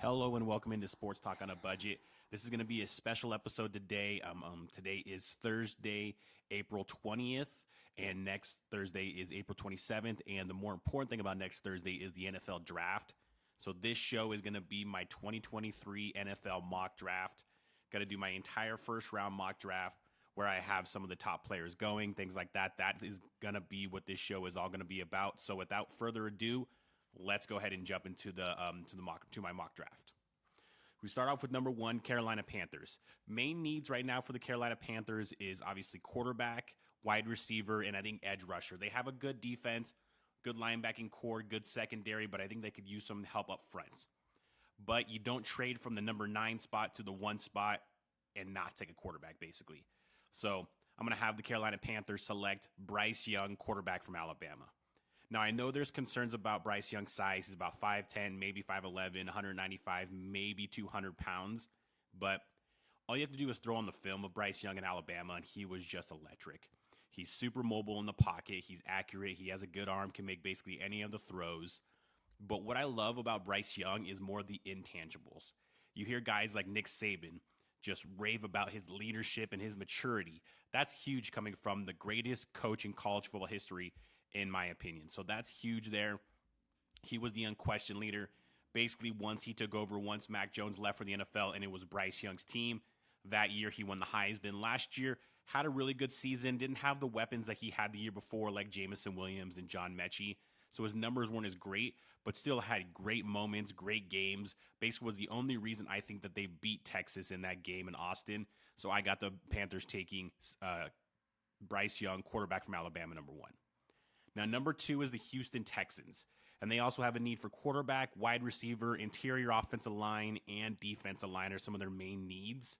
Hello and welcome into Sports Talk on a Budget. This is going to be a special episode today. Today is Thursday, April 20th, and next Thursday is April 27th. And the more important thing about next Thursday is the NFL Draft. So this show is going to be my 2023 NFL mock draft. Got to do my entire first round mock draft where I have some of the top players going, things like that. That is going to be what this show is all going to be about. So without further ado, let's go ahead and jump into my mock draft. We start off with number 1, Carolina Panthers. Main needs right now for the Carolina Panthers is obviously quarterback, wide receiver, and I think edge rusher. They have a good defense, good linebacking core, good secondary, but I think they could use some help up front. But you don't trade from the number 9 spot to the 1 spot and not take a quarterback, basically. So I'm going to have the Carolina Panthers select Bryce Young, quarterback from Alabama. Now, I know there's concerns about Bryce Young's size. He's about 5'10", maybe 5'11", 195, maybe 200 pounds. But all you have to do is throw on the film of Bryce Young in Alabama, and he was just electric. He's super mobile in the pocket. He's accurate. He has a good arm, can make basically any of the throws. But what I love about Bryce Young is more the intangibles. You hear guys like Nick Saban just rave about his leadership and his maturity. That's huge coming from the greatest coach in college football history, in my opinion. So that's huge there. He was the unquestioned leader. Basically, once he took over, once Mac Jones left for the NFL, and it was Bryce Young's team, that year he won the Heisman. Last year, had a really good season, didn't have the weapons that he had the year before, like Jameson Williams and John Mechie. So his numbers weren't as great, but still had great moments, great games. Basically was the only reason I think that they beat Texas in that game in Austin. So I got the Panthers taking Bryce Young, quarterback from Alabama, number 1. Now, number 2 is the Houston Texans, and they also have a need for quarterback, wide receiver, interior offensive line, and defensive line are some of their main needs.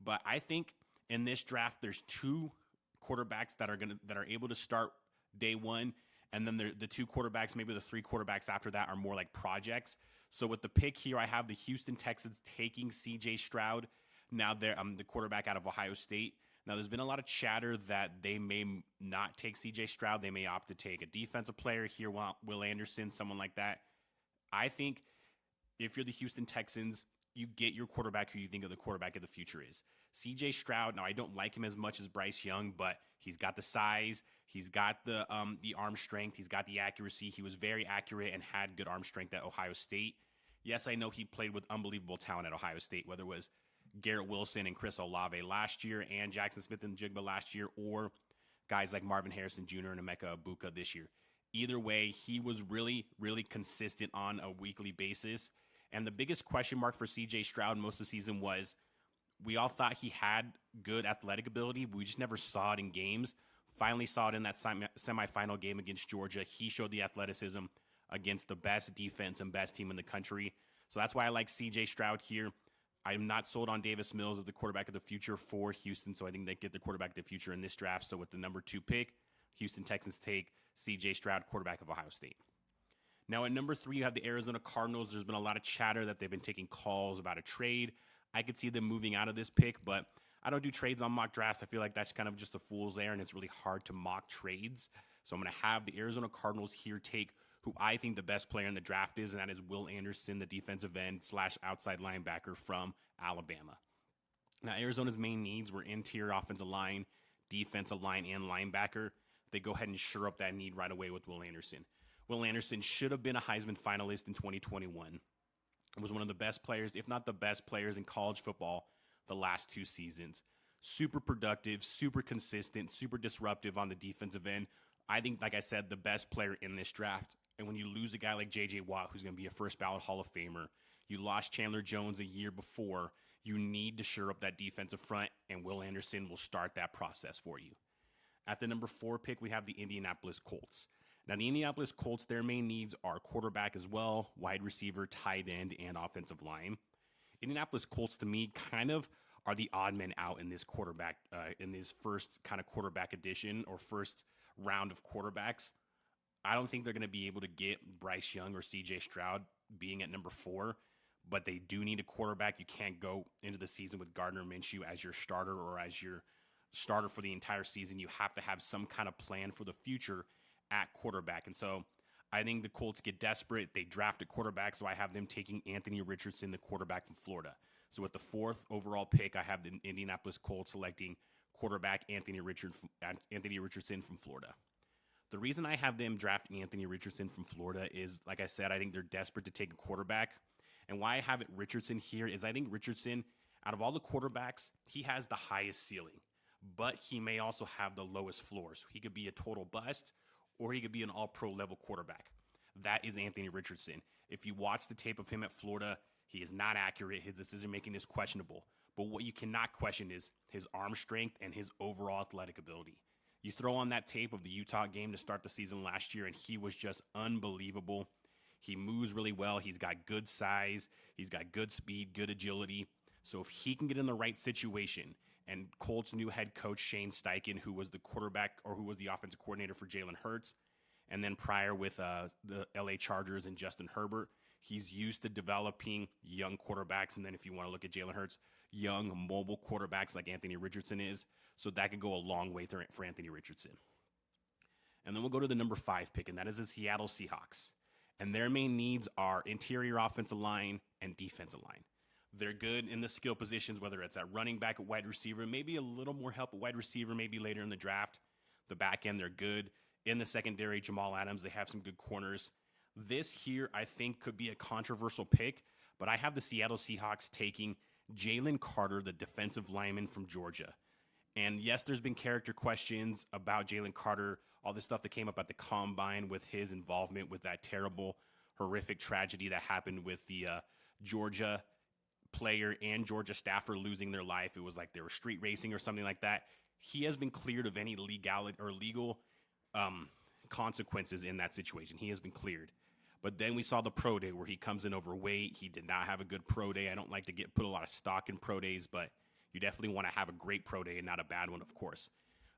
But I think in this draft, there's 2 quarterbacks that are able to start day one, and then the 2 quarterbacks, maybe the 3 quarterbacks after that, are more like projects. So with the pick here, I have the Houston Texans taking C.J. Stroud. Now they're the quarterback out of Ohio State. Now, there's been a lot of chatter that they may not take C.J. Stroud. They may opt to take a defensive player here, Will Anderson, someone like that. I think if you're the Houston Texans, you get your quarterback who you think of the quarterback of the future is. C.J. Stroud, now I don't like him as much as Bryce Young, but he's got the size, he's got the arm strength, he's got the accuracy. He was very accurate and had good arm strength at Ohio State. Yes, I know he played with unbelievable talent at Ohio State, whether it was Garrett Wilson and Chris Olave last year and Jackson Smith and Jigba last year, or guys like Marvin Harrison Jr. and Emeka Egbuka this year. Either way, he was really, really consistent on a weekly basis. And the biggest question mark for C.J. Stroud most of the season was we all thought he had good athletic ability, but we just never saw it in games. Finally saw it in that semifinal game against Georgia. He showed the athleticism against the best defense and best team in the country. So that's why I like C.J. Stroud here. I'm not sold on Davis Mills as the quarterback of the future for Houston, so I think they get the quarterback of the future in this draft. So with the number 2 pick, Houston Texans take C.J. Stroud, quarterback of Ohio State. Now at number 3, you have the Arizona Cardinals. There's been a lot of chatter that they've been taking calls about a trade. I could see them moving out of this pick, but I don't do trades on mock drafts. I feel like that's kind of just a fool's errand. It's really hard to mock trades. So I'm going to have the Arizona Cardinals here take who I think the best player in the draft is, and that is Will Anderson, the defensive end / outside linebacker from Alabama. Now, Arizona's main needs were interior offensive line, defensive line, and linebacker. They go ahead and shore up that need right away with Will Anderson. Will Anderson should have been a Heisman finalist in 2021. He was one of the best players, if not the best players in college football the last 2 seasons. Super productive, super consistent, super disruptive on the defensive end. I think, like I said, the best player in this draft. And when you lose a guy like J.J. Watt, who's going to be a first-ballot Hall of Famer, you lost Chandler Jones a year before, you need to shore up that defensive front, and Will Anderson will start that process for you. At the number 4 pick, we have the Indianapolis Colts. Now, the Indianapolis Colts, their main needs are quarterback as well, wide receiver, tight end, and offensive line. Indianapolis Colts, to me, kind of are the odd men out in this quarterback, in this first kind of quarterback edition or first round of quarterbacks. I don't think they're going to be able to get Bryce Young or C.J. Stroud being at number 4, but they do need a quarterback. You can't go into the season with Gardner Minshew as your starter or as your starter for the entire season. You have to have some kind of plan for the future at quarterback. And so I think the Colts get desperate. They draft a quarterback, so I have them taking Anthony Richardson, the quarterback from Florida. So with the 4th overall pick, I have the Indianapolis Colts selecting quarterback Anthony Richardson from Florida. The reason I have them draft Anthony Richardson from Florida is, like I said, I think they're desperate to take a quarterback. And why I have it Richardson here is I think Richardson, out of all the quarterbacks, he has the highest ceiling, but he may also have the lowest floor. So he could be a total bust, or he could be an all-pro level quarterback. That is Anthony Richardson. If you watch the tape of him at Florida, he is not accurate. His decision-making is questionable. But what you cannot question is his arm strength and his overall athletic ability. You throw on that tape of the Utah game to start the season last year, and he was just unbelievable. He moves really well. He's got good size. He's got good speed, good agility. So if he can get in the right situation, and Colts' new head coach, Shane Steichen, who was the quarterback or who was the offensive coordinator for Jalen Hurts, and then prior with the LA Chargers and Justin Herbert, he's used to developing young quarterbacks. And then if you want to look at Jalen Hurts, young mobile quarterbacks like Anthony Richardson is. So that could go a long way for Anthony Richardson. And then we'll go to the number 5 pick, and that is the Seattle Seahawks. And their main needs are interior offensive line and defensive line. They're good in the skill positions, whether it's at running back, at wide receiver, maybe a little more help at wide receiver, maybe later in the draft. The back end, they're good. In the secondary, Jamal Adams, they have some good corners. This here, I think, could be a controversial pick, but I have the Seattle Seahawks taking Jalen Carter, the defensive lineman from Georgia. And yes, there's been character questions about Jalen Carter, all the stuff that came up at the Combine with his involvement with that terrible, horrific tragedy that happened with the Georgia player and Georgia staffer losing their life. It was like they were street racing or something like that. He has been cleared of any legal consequences in that situation. He has been cleared. But then we saw the pro day where he comes in overweight. He did not have a good pro day. I don't like to put a lot of stock in pro days, but you definitely want to have a great pro day and not a bad one, of course.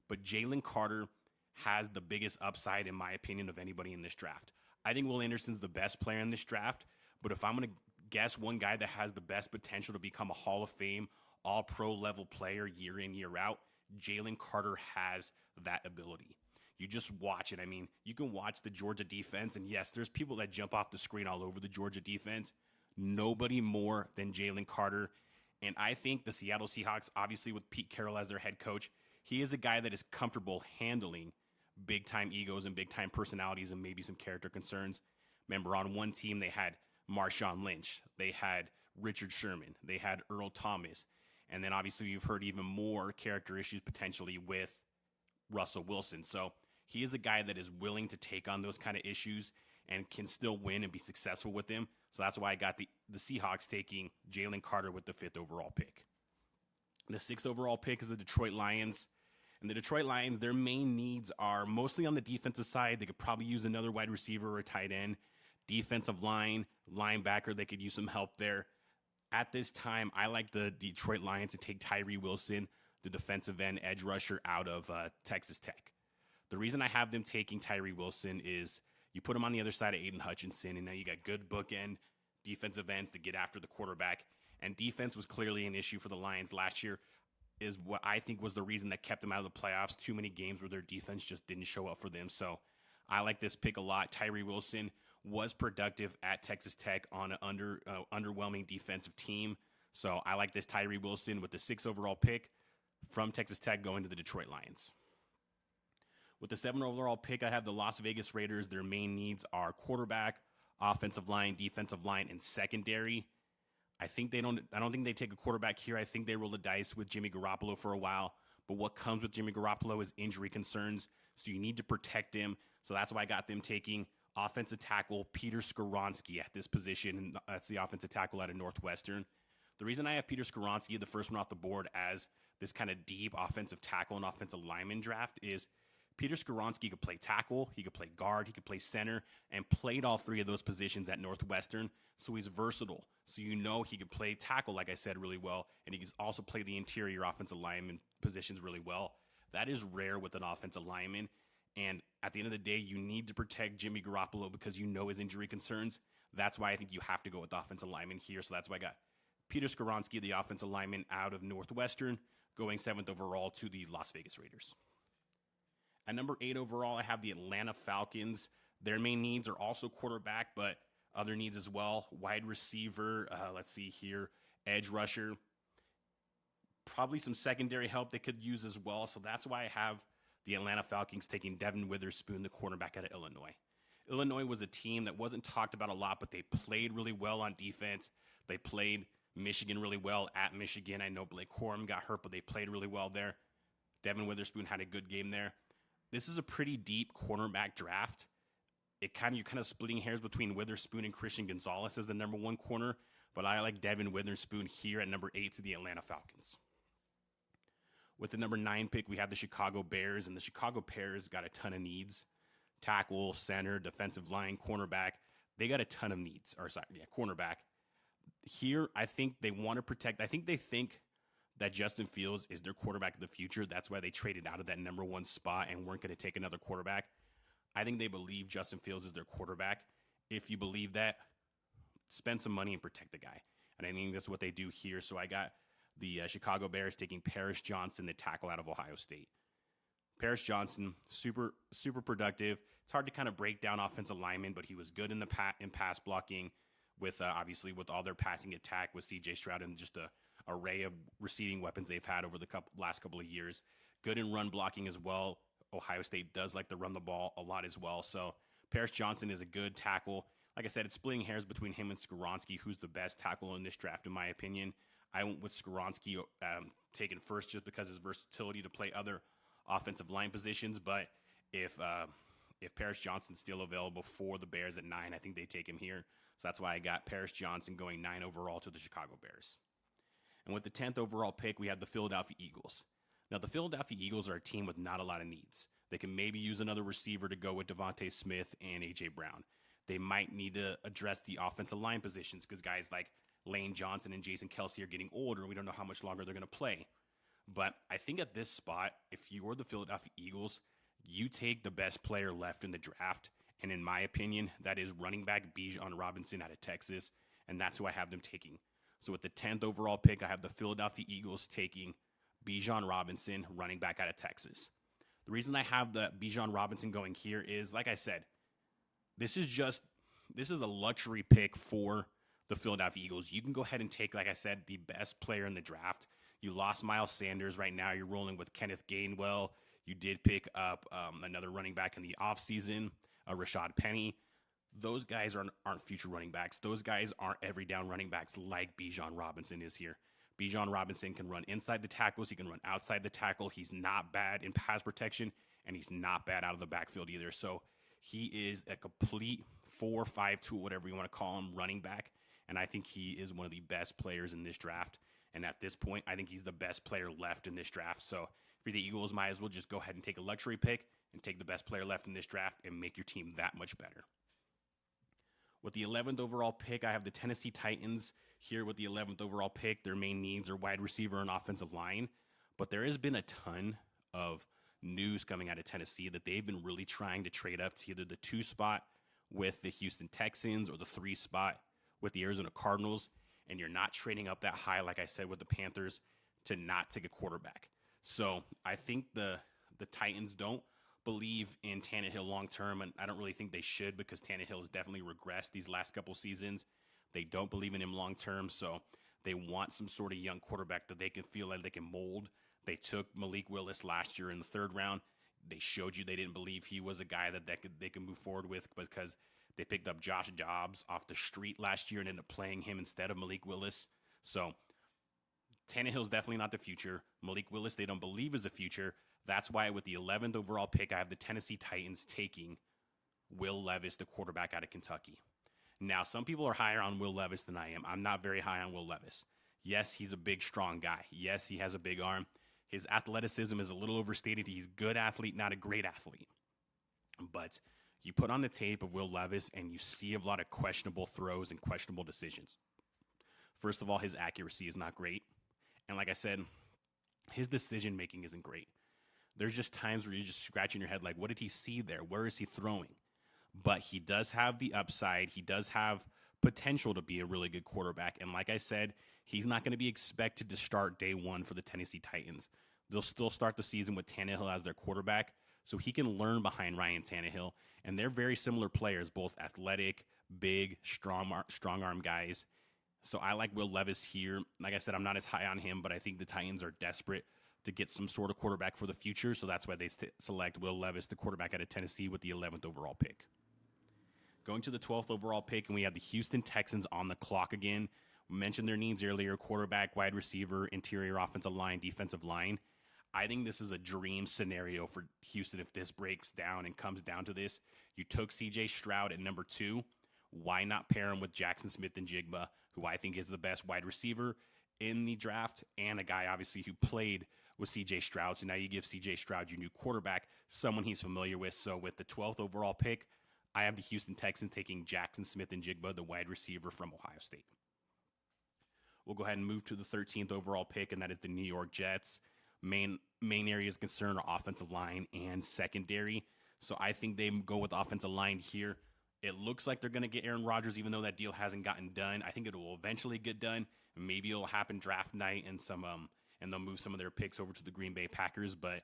But Jalen Carter has the biggest upside, in my opinion, of anybody in this draft. I think Will Anderson's the best player in this draft, but if I'm going to guess one guy that has the best potential to become a Hall of Fame, all-pro level player year in, year out, Jalen Carter has that ability. You just watch it. I mean, you can watch the Georgia defense, and yes, there's people that jump off the screen all over the Georgia defense. Nobody more than Jalen Carter. And I think the Seattle Seahawks, obviously with Pete Carroll as their head coach, he is a guy that is comfortable handling big-time egos and big-time personalities and maybe some character concerns. Remember, on one team, they had Marshawn Lynch. They had Richard Sherman. They had Earl Thomas. And then obviously you've heard even more character issues potentially with Russell Wilson. So he is a guy that is willing to take on those kind of issues and can still win and be successful with them. So that's why I got the Seahawks taking Jalen Carter with the 5th overall pick. The 6th overall pick is the Detroit Lions. And the Detroit Lions, their main needs are mostly on the defensive side. They could probably use another wide receiver or a tight end. Defensive line, linebacker, they could use some help there. At this time, I like the Detroit Lions to take Tyree Wilson, the defensive end edge rusher out of Texas Tech. The reason I have them taking Tyree Wilson is you put him on the other side of Aiden Hutchinson, and now you got good bookend defensive ends to get after the quarterback. And defense was clearly an issue for the Lions last year, is what I think was the reason that kept them out of the playoffs. Too many games where their defense just didn't show up for them. So I like this pick a lot. Tyree Wilson was productive at Texas Tech on an underwhelming defensive team. So I like this Tyree Wilson with the 6th overall pick from Texas Tech going to the Detroit Lions. With the 7th overall pick, I have the Las Vegas Raiders. Their main needs are quarterback, offensive line, defensive line, and secondary. I don't think they take a quarterback here. I think they roll the dice with Jimmy Garoppolo for a while. But what comes with Jimmy Garoppolo is injury concerns. So you need to protect him. So that's why I got them taking offensive tackle Peter Skoronski at this position. And that's the offensive tackle out of Northwestern. The reason I have Peter Skoronski, the first one off the board, as this kind of deep offensive tackle and offensive lineman draft is Peter Skoronski could play tackle, he could play guard, he could play center, and played all 3 of those positions at Northwestern. So he's versatile. So you know he could play tackle, like I said, really well, and he can also play the interior offensive lineman positions really well. That is rare with an offensive lineman. And at the end of the day, you need to protect Jimmy Garoppolo because you know his injury concerns. That's why I think you have to go with the offensive lineman here. So that's why I got Peter Skoronski, the offensive lineman out of Northwestern, going 7th overall to the Las Vegas Raiders. At number 8 overall, I have the Atlanta Falcons. Their main needs are also quarterback, but other needs as well. Wide receiver, let's see here, edge rusher, probably some secondary help they could use as well. So that's why I have the Atlanta Falcons taking Devin Witherspoon, the cornerback out of Illinois. Illinois was a team that wasn't talked about a lot, but they played really well on defense. They played Michigan really well at Michigan. I know Blake Corum got hurt, but they played really well there. Devin Witherspoon had a good game there. This is a pretty deep cornerback draft. You're kind of splitting hairs between Witherspoon and Christian Gonzalez as the number 1 corner, but I like Devin Witherspoon here at number 8 to the Atlanta Falcons. With the number 9 pick, we have the Chicago Bears, and the Chicago Bears got a ton of needs. Tackle, center, defensive line, cornerback. They got a ton of needs. Cornerback. Here, I think they want to protect. I think they think that Justin Fields is their quarterback of the future. That's why they traded out of that number 1 spot and weren't going to take another quarterback. I think they believe Justin Fields is their quarterback. If you believe that, spend some money and protect the guy. And I think that's what they do here. So I got the Chicago Bears taking Paris Johnson, the tackle out of Ohio State. Paris Johnson, super productive. It's hard to kind of break down offensive linemen, but he was good in pass blocking with obviously with all their passing attack with C.J. Stroud and just a array of receiving weapons they've had over the last couple of years. Good in run blocking as well. Ohio State does like to run the ball a lot as well. So Paris Johnson is a good tackle. Like I said, it's splitting hairs between him and Skoronski, who's the best tackle in this draft, in my opinion. I went with Skoronski taken first just because of his versatility to play other offensive line positions. But if Paris Johnson's still available for the Bears at 9, I think they take him here. So that's why I got Paris Johnson going 9 overall to the Chicago Bears. And with the 10th overall pick, we have the Philadelphia Eagles. Now, the Philadelphia Eagles are a team with not a lot of needs. They can maybe use another receiver to go with Devontae Smith and A.J. Brown. They might need to address the offensive line positions because guys like Lane Johnson and Jason Kelce are getting older, and we don't know how much longer they're going to play. But I think at this spot, if you are the Philadelphia Eagles, you take the best player left in the draft. And in my opinion, that is running back Bijan Robinson out of Texas. And that's who I have them taking. So with the 10th overall pick, I have the Philadelphia Eagles taking Bijan Robinson, running back out of Texas. The reason I have the Bijan Robinson going here is, like I said, this is a luxury pick for the Philadelphia Eagles. You can go ahead and take, like I said, the best player in the draft. You lost Miles Sanders. Right now you're rolling with Kenneth Gainwell. You did pick up another running back in the offseason, Rashad Penny. Those guys aren't future running backs. Those guys aren't every down running backs like Bijan Robinson is here. Bijan Robinson can run inside the tackles. He can run outside the tackle. He's not bad in pass protection, and he's not bad out of the backfield either. So he is a complete 4-5 tool, whatever you want to call him, running back. And I think he is one of the best players in this draft. And at this point, I think he's the best player left in this draft. So for the Eagles, might as well just go ahead and take a luxury pick and take the best player left in this draft and make your team that much better. With the 11th overall pick, I have the Tennessee Titans here with the 11th overall pick. Their main needs are wide receiver and offensive line. But there has been a ton of news coming out of Tennessee that they've been really trying to trade up to either the 2 spot with the Houston Texans or the 3 spot with the Arizona Cardinals. And you're not trading up that high, like I said, with the Panthers to not take a quarterback. So I think the Titans don't believe in Tannehill long-term, and I don't really think they should because Tannehill has definitely regressed these last couple seasons. They don't believe in him long-term, so they want some sort of young quarterback that they can feel like they can mold. They took Malik Willis last year in the 3rd round. They showed you they didn't believe he was a guy that they could move forward with because they picked up Josh Dobbs off the street last year and ended up playing him instead of Malik Willis. So Tannehill's definitely not the future. Malik Willis, they don't believe is the future. That's why with the 11th overall pick, I have the Tennessee Titans taking Will Levis, the quarterback out of Kentucky. Now, some people are higher on Will Levis than I am. I'm not very high on Will Levis. Yes, he's a big, strong guy. Yes, he has a big arm. His athleticism is a little overstated. He's a good athlete, not a great athlete. But you put on the tape of Will Levis and you see a lot of questionable throws and questionable decisions. First of all, his accuracy is not great. And like I said, his decision-making isn't great. There's just times where you're just scratching your head like, what did he see there? Where is he throwing? But he does have the upside. He does have potential to be a really good quarterback. And like I said, he's not going to be expected to start day one for the Tennessee Titans. They'll still start the season with Tannehill as their quarterback. so he can learn behind Ryan Tannehill. And they're very similar players, both athletic, big, strong arm guys. So I like Will Levis here. Like I said, I'm not as high on him, but I think the Titans are desperate to get some sort of quarterback for the future. So that's why they select Will Levis, the quarterback out of Tennessee, with the 11th overall pick. Going to the 12th overall pick, and we have the Houston Texans on the clock again. We mentioned their needs earlier: quarterback, wide receiver, interior offensive line, defensive line. I think this is a dream scenario for Houston if this breaks down and comes down to this. You took C.J. Stroud at number 2. Why not pair him with Jackson Smith-Njigba, who I think is the best wide receiver in the draft, and a guy, obviously, who played with C.J. Stroud. So now you give C.J. Stroud your new quarterback, someone he's familiar with. So with the 12th overall pick, I have the Houston Texans taking Jackson Smith-Njigba, the wide receiver from Ohio State. We'll go ahead and move to the 13th overall pick, and that is the New York Jets. Main areas of concern are offensive line and secondary. So I think they go with offensive line here. It looks like they're going to get Aaron Rodgers, even though that deal hasn't gotten done. I think it will eventually get done. Maybe it'll happen draft night, and they'll move some of their picks over to the Green Bay Packers. But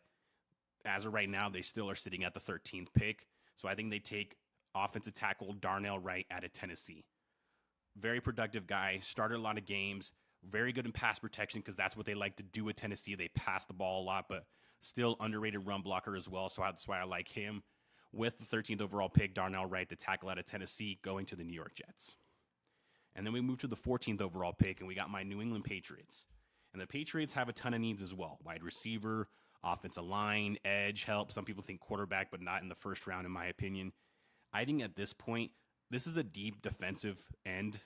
as of right now, they still are sitting at the 13th pick. So I think they take offensive tackle Darnell Wright out of Tennessee. Very productive guy, started a lot of games, very good in pass protection because that's what they like to do at Tennessee. They pass the ball a lot, but still underrated run blocker as well. So that's why I like him. With the 13th overall pick, Darnell Wright, the tackle out of Tennessee, going to the New York Jets. And then we move to the 14th overall pick, and we got my New England Patriots. And the Patriots have a ton of needs as well. Wide receiver, offensive line, edge help. Some people think quarterback, but not in the first round, in my opinion. I think at this point, this is a deep defensive end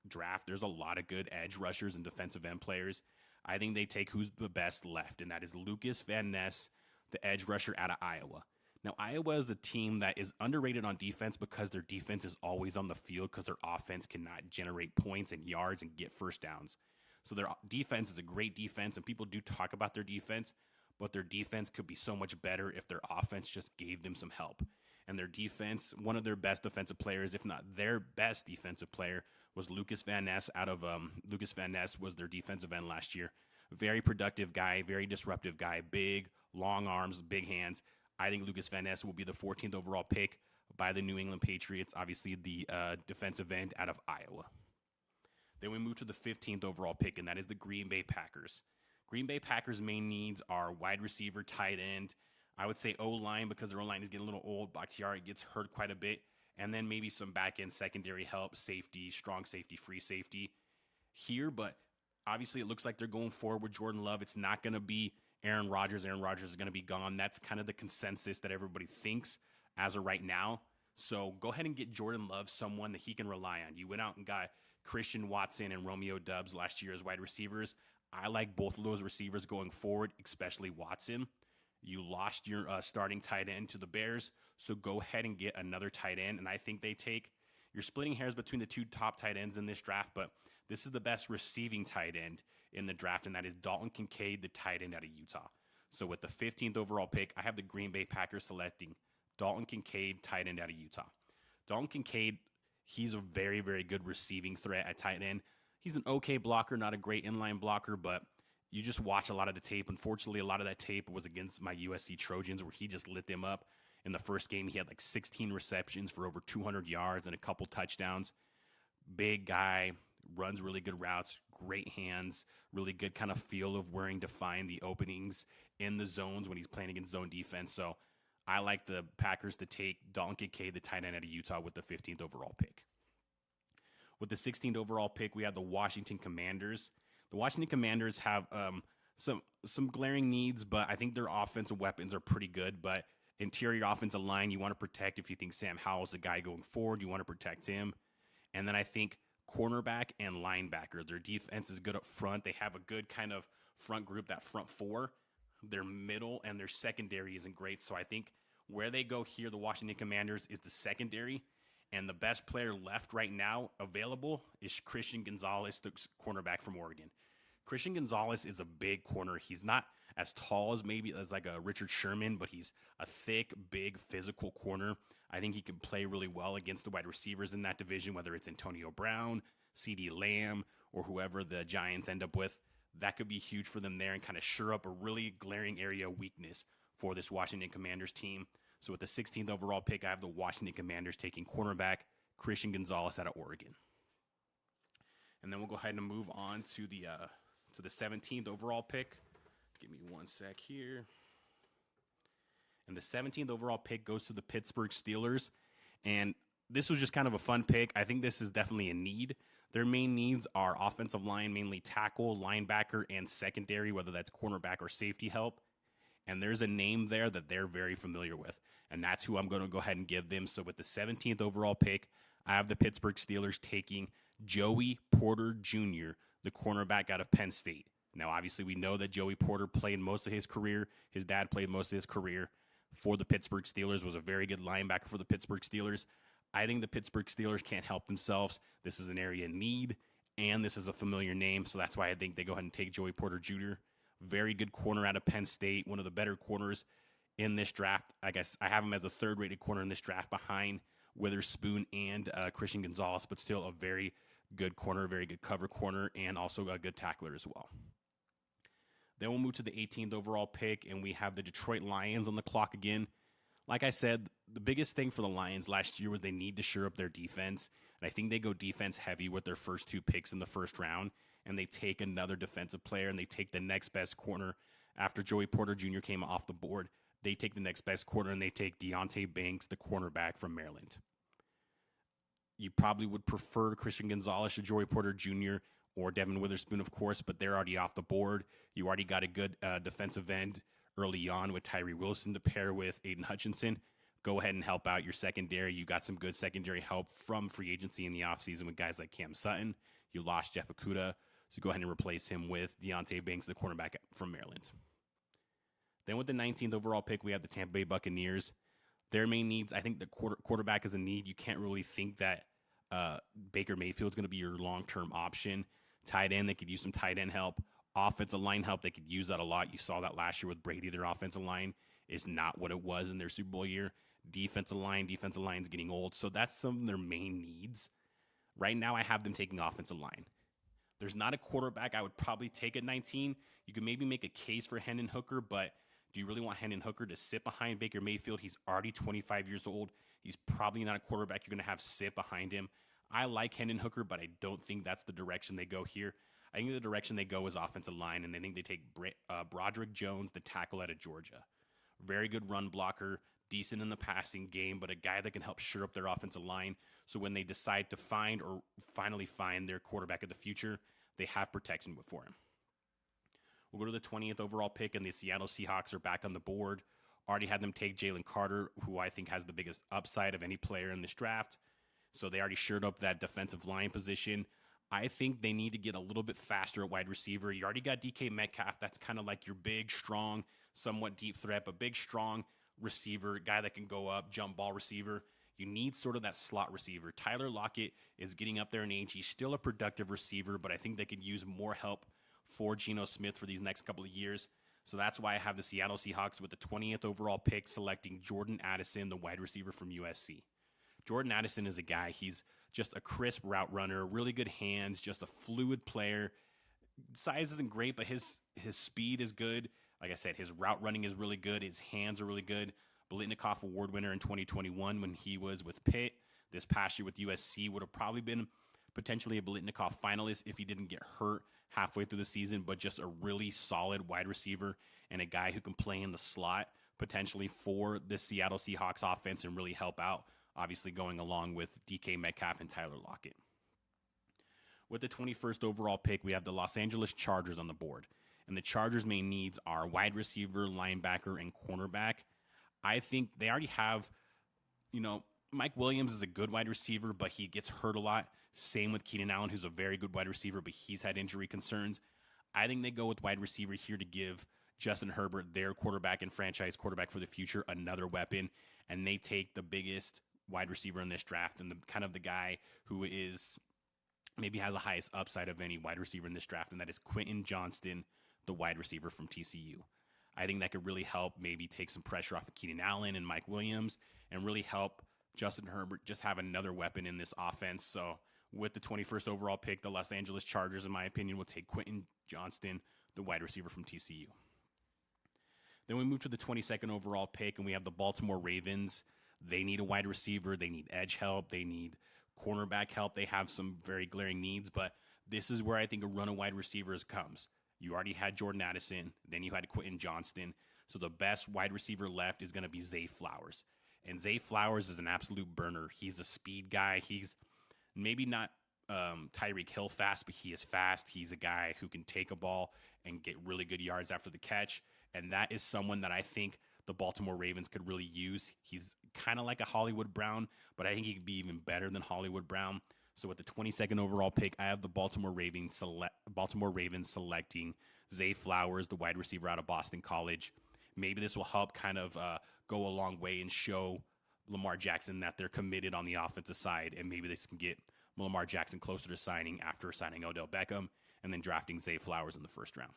draft. There's a lot of good edge rushers and defensive end players. I think they take who's the best left, and that is Lucas Van Ness, the edge rusher out of Iowa. Now, Iowa is a team that is underrated on defense because their defense is always on the field because their offense cannot generate points and yards and get first downs. So their defense is a great defense, and people do talk about their defense, but their defense could be so much better if their offense just gave them some help. And their defense, one of their best defensive players, if not their best defensive player, was Lucas Van Ness Lucas Van Ness was their defensive end last year. Very productive guy, very disruptive guy, big, long arms, big hands. I think Lucas Van Ness will be the 14th overall pick by the New England Patriots, obviously the defensive end out of Iowa. Then we move to the 15th overall pick, and that is the Green Bay Packers. Green Bay Packers' main needs are wide receiver, tight end. I would say O-line because their O-line is getting a little old. Bakhtiari gets hurt quite a bit. And then maybe some back-end secondary help, safety, strong safety, free safety here. But obviously it looks like they're going forward with Jordan Love. It's not going to be Aaron Rodgers. Aaron Rodgers is going to be gone. That's kind of the consensus that everybody thinks as of right now. So go ahead and get Jordan Love, someone that he can rely on. You went out and got Christian Watson and Romeo Doubs last year as wide receivers. I like both of those receivers going forward, especially Watson. You lost your starting tight end to the Bears, so go ahead and get another tight end. And I think you're splitting hairs between the two top tight ends in this draft, but this is the best receiving tight end in the draft, and that is Dalton Kincaid, the tight end out of Utah. So with the 15th overall pick, I have the Green Bay Packers selecting Dalton Kincaid, tight end out of Utah. Dalton Kincaid, he's a very, very good receiving threat at tight end. He's an okay blocker, not a great inline blocker, but you just watch a lot of the tape. Unfortunately, a lot of that tape was against my USC Trojans where he just lit them up. In the first game, he had like 16 receptions for over 200 yards and a couple touchdowns. Big guy, runs really good routes, great hands, really good kind of feel of where to find the openings in the zones when he's playing against zone defense. So I like the Packers to take Dalton Kincaid, the tight end out of Utah, with the 15th overall pick. With the 16th overall pick, we have the Washington Commanders. The Washington Commanders have some glaring needs, but I think their offensive weapons are pretty good. But interior offensive line, you want to protect. If you think Sam Howell's the guy going forward, you want to protect him. And then I think cornerback and linebacker. Their defense is good up front. They have a good kind of front group, that front four. Their middle and their secondary isn't great. So I think where they go here, the Washington Commanders, is the secondary. And the best player left right now available is Christian Gonzalez, the cornerback from Oregon. Christian Gonzalez is a big corner. He's not as tall as maybe as like a Richard Sherman, but he's a thick, big, physical corner. I think he can play really well against the wide receivers in that division, whether it's Antonio Brown, CeeDee Lamb, or whoever the Giants end up with. That could be huge for them there and kind of shore up a really glaring area of weakness for this Washington Commanders team. So with the 16th overall pick, I have the Washington Commanders taking cornerback Christian Gonzalez out of Oregon. And then we'll go ahead and move on to the 17th overall pick. Give me one sec here. And the 17th overall pick goes to the Pittsburgh Steelers. And this was just kind of a fun pick. I think this is definitely a need. Their main needs are offensive line, mainly tackle, linebacker, and secondary, whether that's cornerback or safety help. And there's a name there that they're very familiar with, and that's who I'm going to go ahead and give them. So with the 17th overall pick, I have the Pittsburgh Steelers taking Joey Porter Jr., the cornerback out of Penn State. Now, obviously, we know that Joey Porter played most of his career. His dad played most of his career for the Pittsburgh Steelers, was a very good linebacker for the Pittsburgh Steelers. I think the Pittsburgh Steelers can't help themselves. This is an area in need, and this is a familiar name, so that's why I think they go ahead and take Joey Porter Jr. Very good corner out of Penn State, one of the better corners in this draft. I guess I have him as a third-rated corner in this draft behind Witherspoon and Christian Gonzalez, but still a very good corner, very good cover corner, and also a good tackler as well. Then we'll move to the 18th overall pick, and we have the Detroit Lions on the clock again. Like I said, the biggest thing for the Lions last year was they need to shore up their defense, and I think they go defense heavy with their first 2 picks in the first round, and they take another defensive player, and they take the next best corner after Joey Porter Jr. came off the board. They take the next best corner, and they take Deonte Banks, the cornerback from Maryland. You probably would prefer Christian Gonzalez to Joey Porter Jr. or Devin Witherspoon, of course, but they're already off the board. You already got a good defensive end early on with Tyree Wilson to pair with Aiden Hutchinson. Go ahead and help out your secondary. You got some good secondary help from free agency in the offseason with guys like Cam Sutton. You lost Jeff Okudah, so go ahead and replace him with Deonte Banks, the cornerback from Maryland. Then with the 19th overall pick, we have the Tampa Bay Buccaneers. Their main needs, I think the quarterback is a need. You can't really think that Baker Mayfield's going to be your long-term option. Tight end, they could use some tight end help. Offensive line help, they could use that a lot. You saw that last year with Brady. Their offensive line is not what it was in their Super Bowl year. Defensive line's getting old. So that's some of their main needs. Right now, I have them taking offensive line. There's not a quarterback I would probably take at 19. You could maybe make a case for Hendon Hooker, but do you really want Hendon Hooker to sit behind Baker Mayfield? He's already 25 years old. He's probably not a quarterback you're going to have sit behind him. I like Hendon Hooker, but I don't think that's the direction they go here. I think the direction they go is offensive line, and I think they take Broderick Jones, the tackle out of Georgia. Very good run blocker, decent in the passing game, but a guy that can help shore up their offensive line. So when they decide to find or finally find their quarterback of the future, they have protection for him. We'll go to the 20th overall pick, and the Seattle Seahawks are back on the board. Already had them take Jalen Carter, who I think has the biggest upside of any player in this draft. So they already shored up that defensive line position. I think they need to get a little bit faster at wide receiver. You already got DK Metcalf. That's kind of like your big, strong, somewhat deep threat, but big, strong receiver, guy that can go up, jump ball receiver. You need sort of that slot receiver. Tyler Lockett is getting up there in age. He's still a productive receiver, but I think they could use more help for Geno Smith for these next couple of years. So that's why I have the Seattle Seahawks with the 20th overall pick selecting Jordan Addison, the wide receiver from USC. Jordan Addison is a guy, he's just a crisp route runner, really good hands, just a fluid player. Size isn't great, but his speed is good. Like I said, his route running is really good. His hands are really good. Biletnikoff Award winner in 2021 when he was with Pitt. This past year with USC would have probably been potentially a Biletnikoff finalist if he didn't get hurt halfway through the season, but just a really solid wide receiver and a guy who can play in the slot potentially for the Seattle Seahawks offense and really help out, obviously going along with DK Metcalf and Tyler Lockett. With the 21st overall pick, we have the Los Angeles Chargers on the board. And the Chargers' main needs are wide receiver, linebacker, and cornerback. I think they already have, Mike Williams is a good wide receiver, but he gets hurt a lot. Same with Keenan Allen, who's a very good wide receiver, but he's had injury concerns. I think they go with wide receiver here to give Justin Herbert, their quarterback and franchise quarterback for the future, another weapon. And they take the biggest wide receiver in this draft and the guy who is maybe has the highest upside of any wide receiver in this draft, and that is Quentin Johnston, the wide receiver from TCU. I think that could really help maybe take some pressure off of Keenan Allen and Mike Williams and really help Justin Herbert just have another weapon in this offense. So with the 21st overall pick, the Los Angeles Chargers, in my opinion, will take Quentin Johnston, the wide receiver from TCU. Then we move to the 22nd overall pick, and we have the Baltimore Ravens. They need a wide receiver. They need edge help. They need cornerback help. They have some very glaring needs, but this is where I think a run of wide receivers comes. You already had Jordan Addison. Then you had Quentin Johnston. So the best wide receiver left is going to be Zay Flowers. And Zay Flowers is an absolute burner. He's a speed guy. He's maybe not Tyreek Hill fast, but he is fast. He's a guy who can take a ball and get really good yards after the catch. And that is someone that I think the Baltimore Ravens could really use. He's kind of like a Hollywood Brown, but I think he could be even better than Hollywood Brown. So with the 22nd overall pick, I have the Baltimore Ravens selecting Zay Flowers, the wide receiver out of Boston College. Maybe this will help kind of go a long way and show Lamar Jackson that they're committed on the offensive side, and maybe this can get Lamar Jackson closer to signing after signing Odell Beckham and then drafting Zay Flowers in the first round.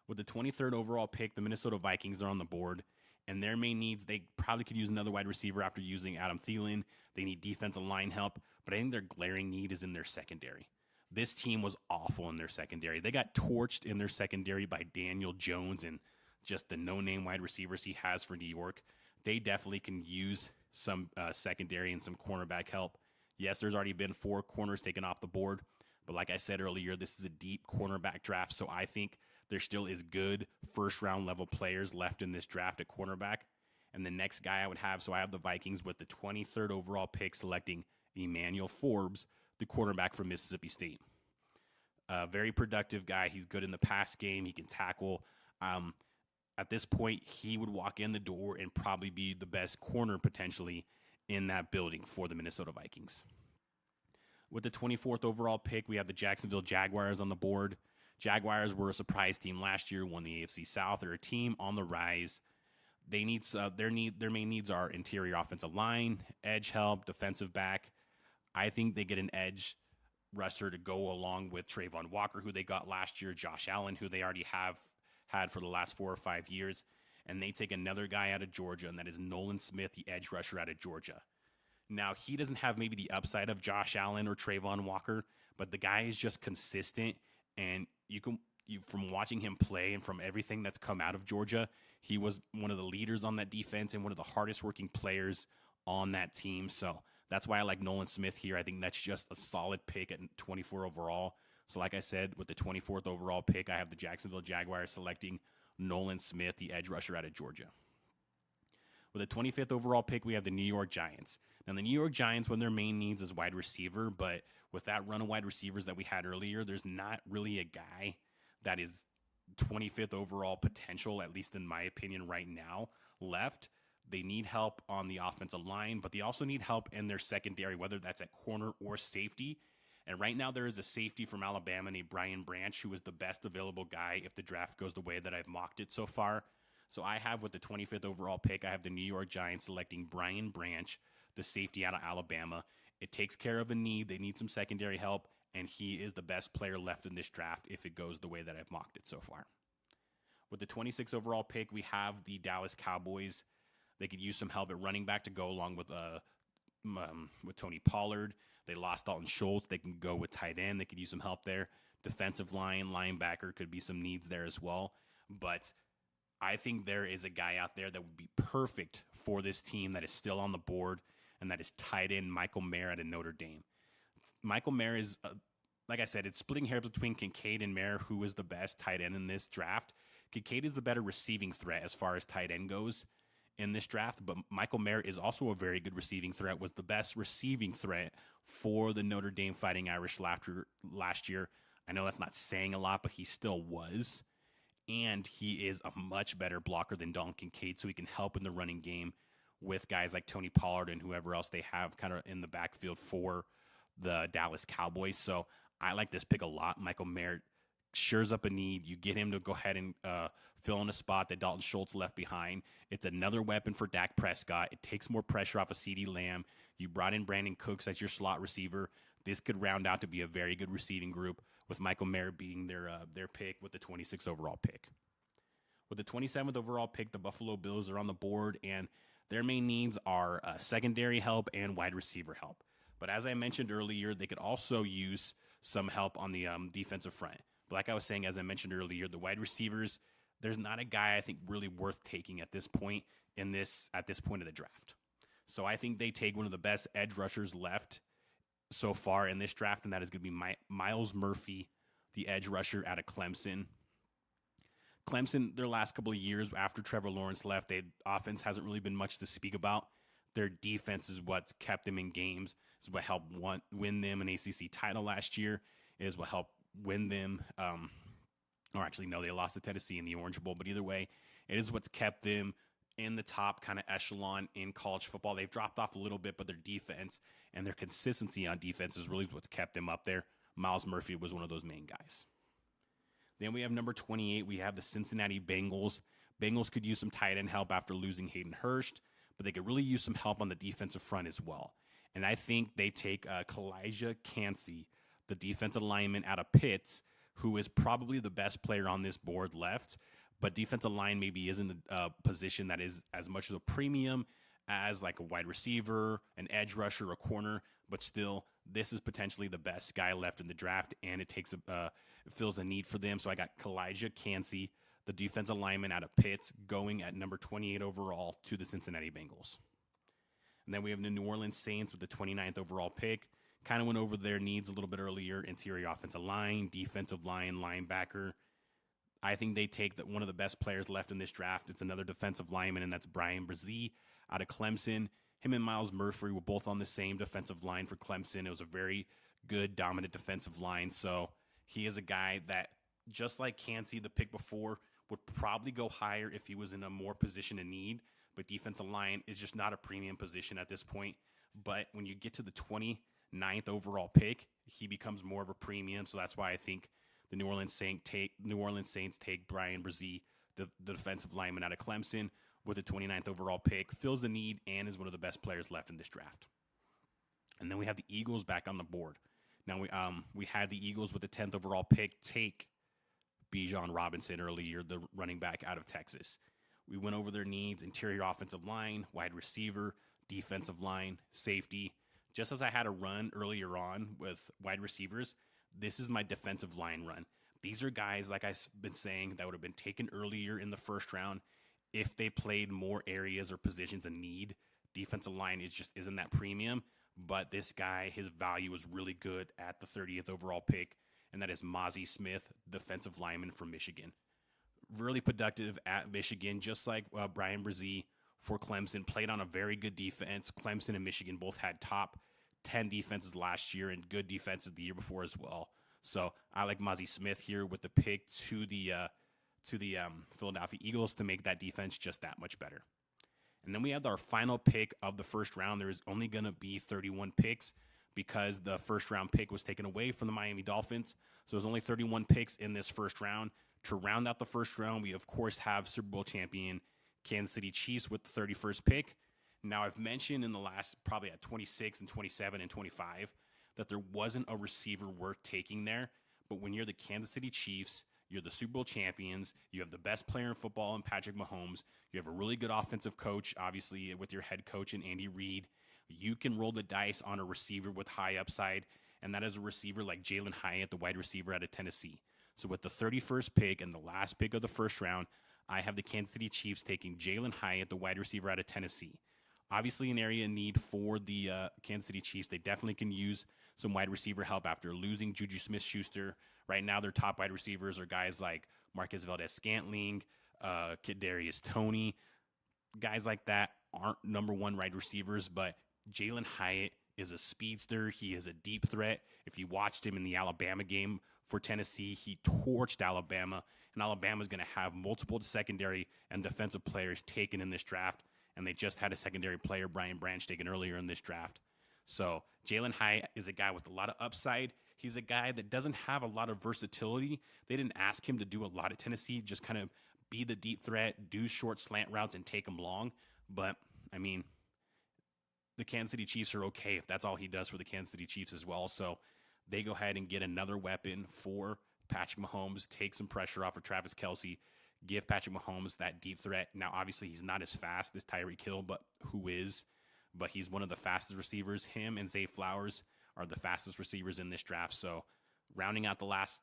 With the 23rd overall pick, the Minnesota Vikings are on the board, and their main needs, they probably could use another wide receiver after using Adam Thielen. They need defensive line help, but I think their glaring need is in their secondary. This team was awful in their secondary. They got torched in their secondary by Daniel Jones and just the no-name wide receivers he has for New York. They definitely can use some secondary and some cornerback help. Yes, there's already been 4 corners taken off the board, but like I said earlier, this is a deep cornerback draft, so I think there still is good first-round level players left in this draft at cornerback. And the next guy I would have, so I have the Vikings with the 23rd overall pick selecting Emmanuel Forbes, the cornerback from Mississippi State. Very productive guy. He's good in the pass game. He can tackle. At this point, he would walk in the door and probably be the best corner potentially in that building for the Minnesota Vikings. With the 24th overall pick, we have the Jacksonville Jaguars on the board. Jaguars were a surprise team last year, won the AFC South. They're a team on the rise. They need their main needs are interior offensive line, edge help, defensive back. I think they get an edge rusher to go along with Trayvon Walker, who they got last year, Josh Allen, who they already have had for the last 4 or 5 years, and they take another guy out of Georgia, and that is Nolan Smith, the edge rusher out of Georgia. Now, he doesn't have maybe the upside of Josh Allen or Trayvon Walker, but the guy is just consistent, and from watching him play and from everything that's come out of Georgia, he was one of the leaders on that defense and one of the hardest working players on that team. So that's why I like Nolan Smith here. I think that's just a solid pick at 24 overall. So like I said, with the 24th overall pick, I have the Jacksonville Jaguars selecting Nolan Smith, the edge rusher out of Georgia. With the 25th overall pick, we have the New York Giants. Now, the New York Giants, one of their main needs is wide receiver, but with that run of wide receivers that we had earlier, there's not really a guy that is 25th overall potential, at least in my opinion right now, left. They need help on the offensive line, but they also need help in their secondary, whether that's at corner or safety. And right now there is a safety from Alabama named Brian Branch, who is the best available guy if the draft goes the way that I've mocked it so far. So I have with the 25th overall pick, I have the New York Giants selecting Brian Branch, the safety out of Alabama. It takes care of a need. They need some secondary help, and he is the best player left in this draft if it goes the way that I've mocked it so far. With the 26th overall pick, we have the Dallas Cowboys. They could use some help at running back to go along with Tony Pollard. They lost Dalton Schultz. They can go with tight end. They could use some help there. Defensive line, linebacker could be some needs there as well. But I think there is a guy out there that would be perfect for this team that is still on the board, and that is tight end Michael Mayer out of Notre Dame. Michael Mayer is, like I said, it's splitting hairs between Kincaid and Mayer, who is the best tight end in this draft. Kincaid is the better receiving threat as far as tight end goes in this draft, but Michael Mayer is also a very good receiving threat, was the best receiving threat for the Notre Dame Fighting Irish last year. I know that's not saying a lot, but he still was. And he is a much better blocker than Dalton Kincaid, so he can help in the running game with guys like Tony Pollard and whoever else they have kind of in the backfield for the Dallas Cowboys. So I like this pick a lot. Michael Mayer shores up a need. You get him to go ahead and fill in a spot that Dalton Schultz left behind. It's another weapon for Dak Prescott. It takes more pressure off of CeeDee Lamb. You brought in Brandon Cooks as your slot receiver. This could round out to be a very good receiving group, with Michael Mayer being their pick with the 26th overall pick. With the 27th overall pick, the Buffalo Bills are on the board, and their main needs are secondary help and wide receiver help. But as I mentioned earlier, they could also use some help on the defensive front. But like I was saying, as I mentioned earlier, the wide receivers, there's not a guy I think really worth taking at this point at this point of the draft. So I think they take one of the best edge rushers left so far in this draft, and that is going to be Myles Murphy, the edge rusher out of Clemson. Clemson, their last couple of years after Trevor Lawrence left, their offense hasn't really been much to speak about. Their defense is what's kept them in games. Is what helped win them an ACC title last year. It is what helped win them. Or actually, no, they lost to Tennessee in the Orange Bowl. But either way, it is what's kept them in the top kind of echelon in college football. They've dropped off a little bit, but their defense and their consistency on defense is really what's kept them up there. Myles Murphy was one of those main guys. Then we have number 28. We have the Cincinnati Bengals. Bengals could use some tight end help after losing Hayden Hurst, but they could really use some help on the defensive front as well. And I think they take Kalijah Kancey, the defensive lineman out of Pitt, who is probably the best player on this board left. But defensive line maybe isn't a position that is as much as a premium as like a wide receiver, an edge rusher, a corner. But still, this is potentially the best guy left in the draft, and it fills a need for them. So I got Kalijah Kancey, the defensive lineman out of Pitt, going at number 28 overall to the Cincinnati Bengals. And then we have the New Orleans Saints with the 29th overall pick. Kind of went over their needs a little bit earlier. Interior offensive line, defensive line, linebacker. I think they take one of the best players left in this draft. It's another defensive lineman, and that's Bryan Bresee out of Clemson. Him and Myles Murphy were both on the same defensive line for Clemson. It was a very good, dominant defensive line. So he is a guy that, just like Kancey, the pick before, would probably go higher if he was in a more position of need. But defensive line is just not a premium position at this point. But when you get to the 29th overall pick, he becomes more of a premium. So that's why I think the New Orleans Saints take Bryan Bresee, the defensive lineman out of Clemson, with the 29th overall pick, fills the need, and is one of the best players left in this draft. And then we have the Eagles back on the board. Now we had the Eagles with the 10th overall pick take Bijan Robinson earlier, the running back out of Texas. We went over their needs: interior offensive line, wide receiver, defensive line, safety. Just as I had a run earlier on with wide receivers, this is my defensive line run. These are guys, like I've been saying, that would have been taken earlier in the first round if they played more areas or positions in need. Defensive line isn't that premium, but this guy, his value is really good at the 30th overall pick, and that is Mazi Smith, defensive lineman from Michigan. Really productive at Michigan, just like Bryan Bresee for Clemson. Played on a very good defense. Clemson and Michigan both had top 10 defenses last year and good defenses the year before as well. So I like Mazi Smith here with the pick to the Philadelphia Eagles to make that defense just that much better. And then we have our final pick of the first round. There is only going to be 31 picks because the first round pick was taken away from the Miami Dolphins. So there's only 31 picks in this first round. To round out the first round, we of course have Super Bowl champion Kansas City Chiefs with the 31st pick. Now, I've mentioned in the last probably at 26 and 27 and 25 that there wasn't a receiver worth taking there. But when you're the Kansas City Chiefs, you're the Super Bowl champions, you have the best player in football in Patrick Mahomes, you have a really good offensive coach, obviously, with your head coach in Andy Reid. You can roll the dice on a receiver with high upside, and that is a receiver like Jalin Hyatt, the wide receiver out of Tennessee. So with the 31st pick and the last pick of the first round, I have the Kansas City Chiefs taking Jalin Hyatt, the wide receiver out of Tennessee. Obviously an area in need for the Kansas City Chiefs. They definitely can use some wide receiver help after losing Juju Smith-Schuster. Right now, their top wide receivers are guys like Marquez Valdes-Scantling, Kadarius Toney. Guys like that aren't number one wide receivers, but Jalin Hyatt is a speedster. He is a deep threat. If you watched him in the Alabama game for Tennessee, he torched Alabama, and Alabama's going to have multiple secondary and defensive players taken in this draft, and they just had a secondary player, Brian Branch, taken earlier in this draft. So Jalin Hyatt is a guy with a lot of upside. He's a guy that doesn't have a lot of versatility. They didn't ask him to do a lot at Tennessee, just kind of be the deep threat, do short slant routes, and take them long. But, I mean, the Kansas City Chiefs are okay if that's all he does for the Kansas City Chiefs as well. So they go ahead and get another weapon for Patrick Mahomes, take some pressure off of Travis Kelce, give Patrick Mahomes that deep threat. Now, obviously, he's not as fast as Tyreek Hill, but he's one of the fastest receivers. Him and Zay Flowers are the fastest receivers in this draft. So rounding out the last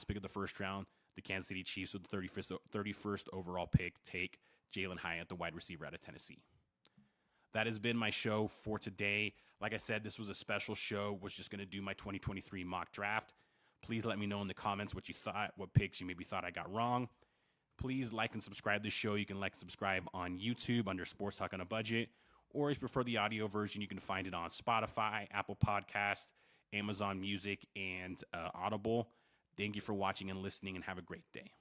pick of the first round, the Kansas City Chiefs with the 31st overall pick take Jalen Hyatt, the wide receiver out of Tennessee. That has been my show for today. Like I said, this was a special show. Was just going to do my 2023 mock draft. Please let me know in the comments what you thought, what picks you maybe thought I got wrong. Please like and subscribe to the show. You can like and subscribe on YouTube under Sports Talk on a Budget. Or if you prefer the audio version, you can find it on Spotify, Apple Podcasts, Amazon Music, and Audible. Thank you for watching and listening, and have a great day.